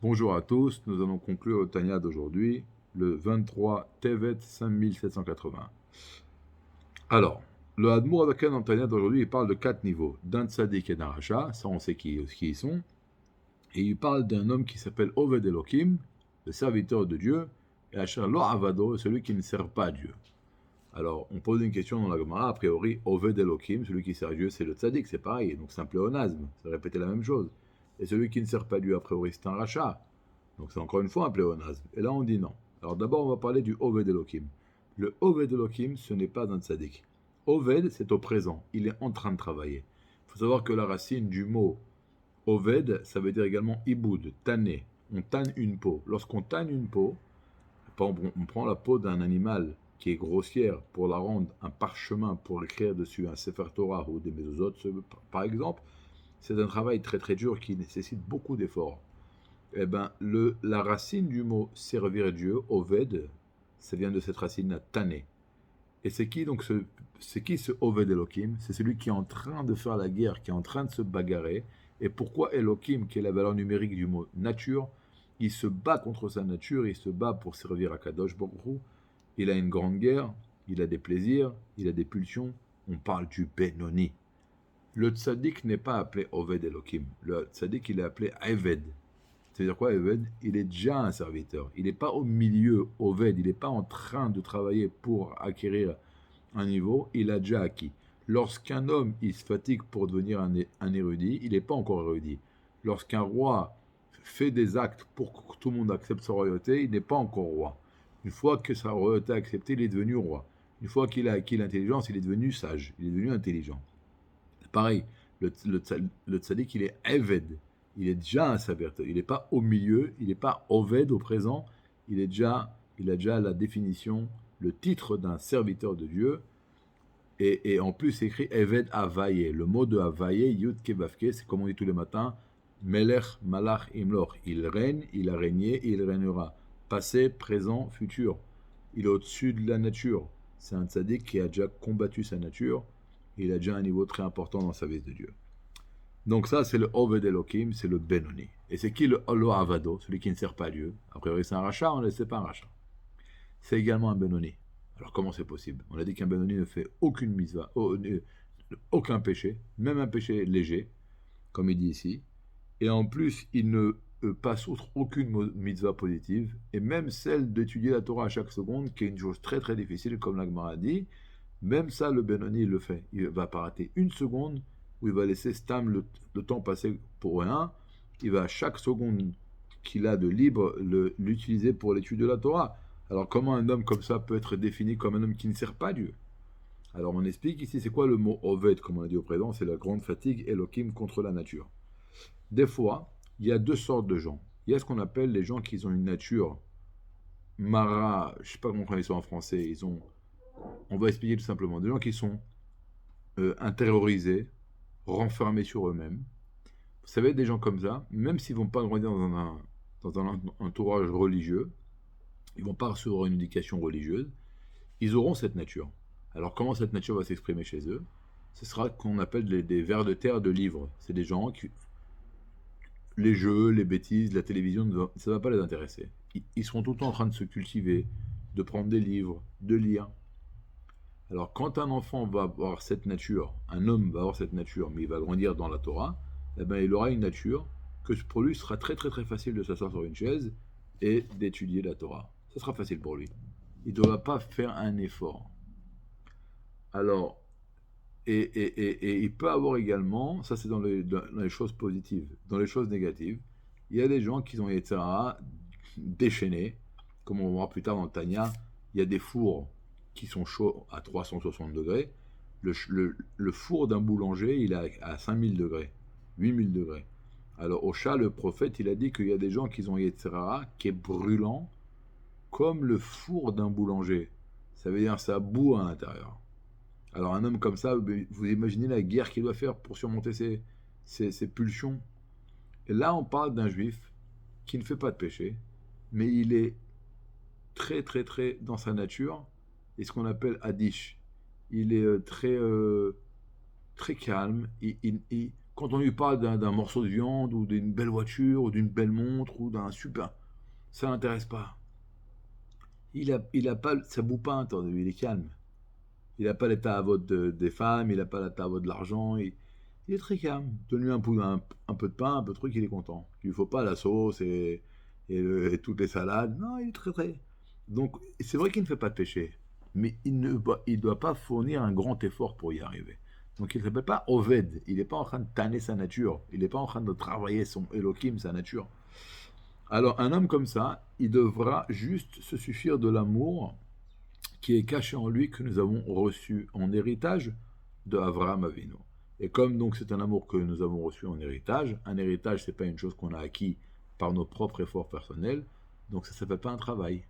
Bonjour à tous, nous allons conclure le Tanya d'aujourd'hui, le 23 Tevet 5780. Alors, le Hadmour avec dans le Tanya d'aujourd'hui, il parle de 4 niveaux, d'un tzaddik et d'un rachat, ça on sait qui ils sont, et il parle d'un homme qui s'appelle Oved Elohim, le serviteur de Dieu, et Asher Lo Avado, celui qui ne sert pas à Dieu. Alors, on pose une question dans la Gemara, a priori, Oved Elohim, celui qui sert Dieu, c'est le tzaddik, c'est pareil, donc c'est un pléonasme, c'est répéter la même chose. Et celui qui ne sert pas Dieu, a priori, c'est un rachat. Donc c'est encore une fois un pléonasme. Et là on dit non. Alors d'abord on va parler du Oved Elohim. Le Oved Elohim, ce n'est pas un tzaddik. Oved, c'est au présent. Il est en train de travailler. Il faut savoir que la racine du mot Oved, ça veut dire également iboud, tanner. On tanne une peau. Lorsqu'on tanne une peau, on prend la peau d'un animal qui est grossière pour la rendre un parchemin pour écrire dessus un Sefer Torah ou des Mezuzot, par exemple. C'est un travail très très dur qui nécessite beaucoup d'efforts. Eh ben, la racine du mot servir Dieu, Oved, ça vient de cette racine-là, tanner. Et c'est qui donc ce Oved Elohim? C'est celui qui est en train de faire la guerre, qui est en train de se bagarrer. Et pourquoi Elohim, qui est la valeur numérique du mot nature, il se bat contre sa nature, il se bat pour servir à Kadosh Baruch Hu. Il a une grande guerre, il a des plaisirs, il a des pulsions. On parle du Benoni. Le tzaddik n'est pas appelé Oved Elohim. Le tzaddik, il est appelé Eved. C'est-à-dire quoi, Eved? Il est déjà un serviteur. Il n'est pas au milieu, Oved. Il n'est pas en train de travailler pour acquérir un niveau. Il a déjà acquis. Lorsqu'un homme, il se fatigue pour devenir un érudit, il n'est pas encore érudit. Lorsqu'un roi fait des actes pour que tout le monde accepte sa royauté, il n'est pas encore roi. Une fois que sa royauté est acceptée, il est devenu roi. Une fois qu'il a acquis l'intelligence, il est devenu sage. Il est devenu intelligent. Pareil, le tzaddik, il est Eved. Il est déjà un serviteur. Il n'est pas au milieu, il n'est pas Oved au présent. Il a déjà la définition, le titre d'un serviteur de Dieu. Et en plus, c'est écrit Eved Avaye. Le mot de Avaye, Yud Kevavke, c'est comme on dit tous les matins, Melech Malach Imloch. Il règne, il a régné et il régnera. Passé, présent, futur. Il est au-dessus de la nature. C'est un tzaddik qui a déjà combattu sa nature. Il a déjà un niveau très important dans sa vie de Dieu. Donc ça, c'est le Oved Elohim, c'est le Benoni. Et c'est qui le Lo Avado, celui qui ne sert pas Dieu? A priori, c'est un rachat, on ne sait pas un rachat. C'est également un Benoni. Alors comment c'est possible? On a dit qu'un Benoni ne fait aucune mitzvah, aucun péché, même un péché léger, comme il dit ici. Et en plus, il ne passe outre aucune mitzvah positive, et même celle d'étudier la Torah à chaque seconde, qui est une chose très très difficile, comme la Gemara dit, même ça, le Benoni le fait. Il ne va pas rater une seconde où il va laisser Stam le temps passer pour rien. Il va, à chaque seconde qu'il a de libre, l'utiliser pour l'étude de la Torah. Alors comment un homme comme ça peut être défini comme un homme qui ne sert pas Dieu? Alors on explique ici, c'est quoi le mot Oved, comme on a dit au présent? C'est la grande fatigue Elohim contre la nature. Des fois, il y a deux sortes de gens. Il y a ce qu'on appelle les gens qui ont une nature mara, je ne sais pas comment ils sont en français, on va expliquer tout simplement, des gens qui sont intériorisés, renfermés sur eux-mêmes. Vous savez, des gens comme ça, même s'ils ne vont pas grandir dans un entourage religieux, ils ne vont pas recevoir une éducation religieuse, ils auront cette nature. Alors comment cette nature va s'exprimer chez eux? Ce sera ce qu'on appelle des vers de terre de livres. C'est des gens qui, les jeux, les bêtises, la télévision, ça ne va pas les intéresser. Ils seront tout le temps en train de se cultiver, de prendre des livres, de lire. Alors, quand un enfant va avoir cette nature, un homme va avoir cette nature, mais il va grandir dans la Torah, eh ben, il aura une nature que pour lui sera très très très facile de s'asseoir sur une chaise et d'étudier la Torah. Ce sera facile pour lui. Il ne doit pas faire un effort. Alors, et il peut avoir également, ça c'est dans les choses positives, dans les choses négatives, il y a des gens qui ont été déchaînés, comme on va voir plus tard dans le Tanya, il y a des fours qui sont chauds à 360 degrés. Le four d'un boulanger, il est à 5000 degrés, 8000 degrés. Alors, au chat, le prophète, il a dit qu'il y a des gens qui ont Yetzirah qui est brûlant comme le four d'un boulanger. Ça veut dire ça bout à l'intérieur. Alors, un homme comme ça, vous imaginez la guerre qu'il doit faire pour surmonter ses pulsions. Et là, on parle d'un juif qui ne fait pas de péché, mais il est très, très, très dans sa nature, et ce qu'on appelle Adish. Il est très calme, Quand on lui parle d'un morceau de viande, ou d'une belle voiture, ou d'une belle montre, ou d'un super... Ça l'intéresse pas. Il a pas... Ça bout pas autour de lui, il est calme. Il n'a pas l'état à vote des femmes, il n'a pas l'état à vote de l'argent. Il est très calme. Donne-lui un peu de pain, un peu de truc, il est content. Il ne faut pas la sauce et toutes les salades. Non, il est très très. Donc, c'est vrai qu'il ne fait pas de péché, mais il ne il doit pas fournir un grand effort pour y arriver. Donc, il ne s'appelle pas Oved. Il n'est pas en train de tanner sa nature. Il n'est pas en train de travailler son Elohim, sa nature. Alors, un homme comme ça, il devra juste se suffire de l'amour qui est caché en lui, que nous avons reçu en héritage de Avraham Avinu. Et comme donc c'est un amour que nous avons reçu en héritage, un héritage c'est pas une chose qu'on a acquis par nos propres efforts personnels, donc ça ne s'appelle pas un travail.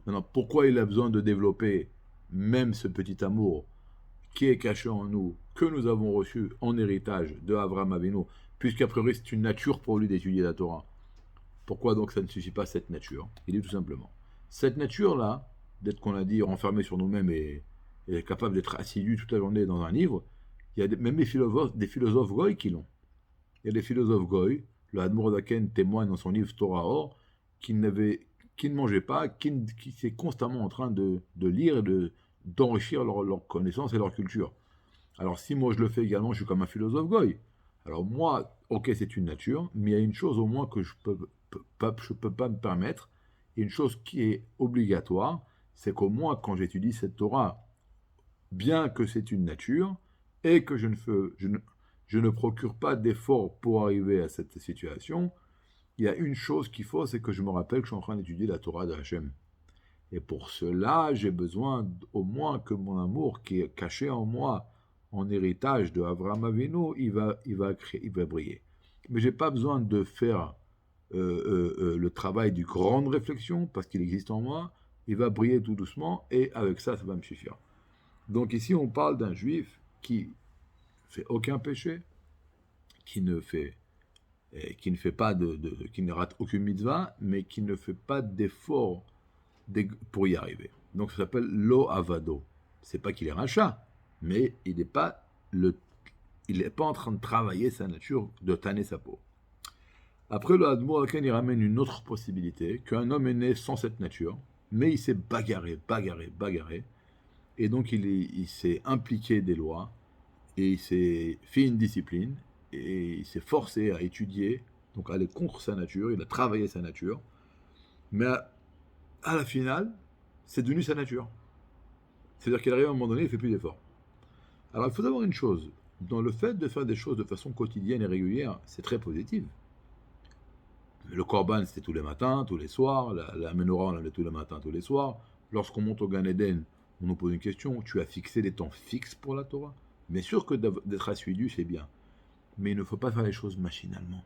Maintenant, pourquoi il a besoin de développer même ce petit amour qui est caché en nous, que nous avons reçu en héritage de Avraham Avinu, puisqu'a priori c'est une nature pour lui d'étudier la Torah. Pourquoi donc ça ne suffit pas cette nature? Il dit tout simplement, cette nature-là, d'être qu'on a dit renfermé sur nous-mêmes et capable d'être assidu toute la journée dans un livre, il y a même des philosophes goy qui l'ont. Il y a des philosophes goy, le Admor Daken témoigne dans son livre Torah Or, qui ne mangeaient pas, qui étaient constamment en train de lire et d'enrichir leur connaissance et leur culture. Alors si moi je le fais également, je suis comme un philosophe goy. Alors moi, ok, c'est une nature, mais il y a une chose au moins que je peux pas me permettre, et une chose qui est obligatoire, c'est qu'au moins quand j'étudie cette Torah, bien que c'est une nature, et que je ne procure pas d'efforts pour arriver à cette situation, il y a une chose qu'il faut, c'est que je me rappelle que je suis en train d'étudier la Torah de Hachem. Et pour cela, j'ai besoin au moins que mon amour qui est caché en moi, en héritage de Avraham Avinu, il va briller. Mais j'ai pas besoin de faire le travail du grande réflexion, parce qu'il existe en moi, il va briller tout doucement, et avec ça, ça va me suffire. Donc ici, on parle d'un juif qui fait aucun péché, qui ne fait, qui ne fait pas qui ne rate aucune mitzvah, mais qui ne fait pas d'effort pour y arriver. Donc ça s'appelle lo avado. C'est pas qu'il est rachat, mais il n'est pas en train de travailler sa nature, de tanner sa peau. Après le Hadmour, il ramène une autre possibilité, qu'un homme est né sans cette nature, mais il s'est bagarré, et donc il s'est impliqué des lois, et il s'est fait une discipline, et il s'est forcé à étudier, donc à aller contre sa nature, il a travaillé sa nature, mais à la finale, c'est devenu sa nature. C'est-à-dire qu'il arrive à un moment donné, il ne fait plus d'efforts. Alors il faut savoir une chose, dans le fait de faire des choses de façon quotidienne et régulière, c'est très positif. Le Korban, c'était tous les matins, tous les soirs, la Menorah, on l'avait tous les matins, tous les soirs. Lorsqu'on monte au Gan Eden, on nous pose une question, tu as fixé des temps fixes pour la Torah? Bien sûr que d'être assidu, c'est bien, mais il ne faut pas faire les choses machinalement.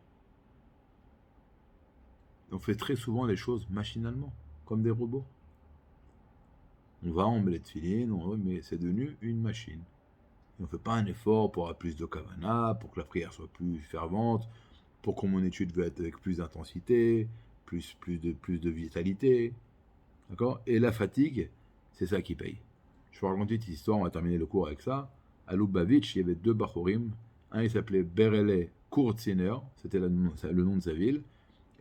On fait très souvent les choses machinalement, comme des robots. On met les tefilines, mais c'est devenu une machine. Et on ne fait pas un effort pour avoir plus de kavana, pour que la prière soit plus fervente, pour que mon étude va être avec plus d'intensité, plus de vitalité. D'accord? Et la fatigue, c'est ça qui paye. Je vais raconter une petite histoire, on va terminer le cours avec ça. À Lubavitch, il y avait deux Bachorim. Un, il s'appelait Berele Kurtziner, c'était le nom de sa ville,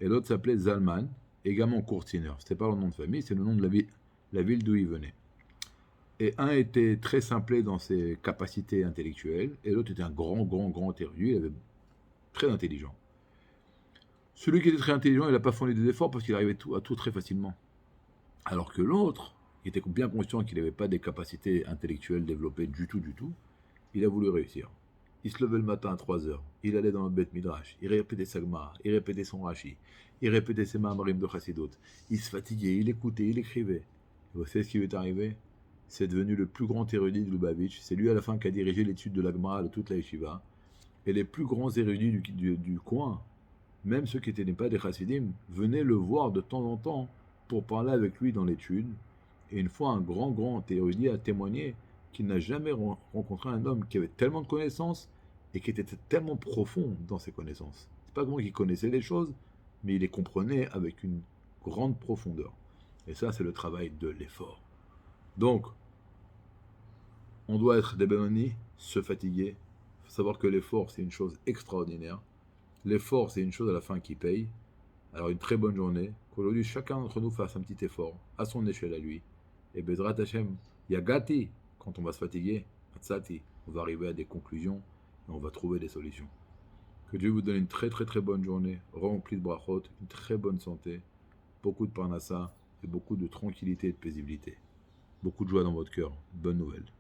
et l'autre s'appelait Zalman, également Kurtziner. C'était pas le nom de famille, c'est le nom de la ville d'où il venait. Et un était très simplé dans ses capacités intellectuelles, et l'autre était un grand érudit, il avait très intelligent. Celui qui était très intelligent, il n'a pas fourni des efforts parce qu'il arrivait à tout très facilement. Alors que l'autre, qui était bien conscient qu'il n'avait pas des capacités intellectuelles développées du tout, il a voulu réussir. Il se levait le matin à 3 heures, il allait dans le Beth Midrash, il répétait sa Gemara, il répétait son Rashi, il répétait ses Ma'amarim de Chassidut, il se fatiguait, il écoutait, il écrivait. Et vous savez ce qui lui est arrivé? C'est devenu le plus grand érudit de Lubavitch. C'est lui à la fin qui a dirigé l'étude de la Gemara de toute la Yeshiva. Et les plus grands érudits du coin, même ceux qui n'étaient pas des chassidim, venaient le voir de temps en temps pour parler avec lui dans l'étude. Et une fois, un grand érudit a témoigné qu'il n'a jamais rencontré un homme qui avait tellement de connaissances et qui était tellement profond dans ses connaissances. C'est pas comment qu'il connaissait les choses, mais il les comprenait avec une grande profondeur. Et ça, c'est le travail de l'effort. Donc, on doit être des Benoni, se fatiguer, savoir que l'effort, c'est une chose extraordinaire. L'effort, c'est une chose à la fin qui paye. Alors, une très bonne journée. Qu'aujourd'hui, chacun d'entre nous fasse un petit effort, à son échelle à lui. Et Bezrat Hashem, Yagati, quand on va se fatiguer, Atsati, on va arriver à des conclusions et on va trouver des solutions. Que Dieu vous donne une très très très bonne journée, remplie de brachot, une très bonne santé, beaucoup de parnassa et beaucoup de tranquillité et de paisibilité. Beaucoup de joie dans votre cœur. Bonne nouvelle.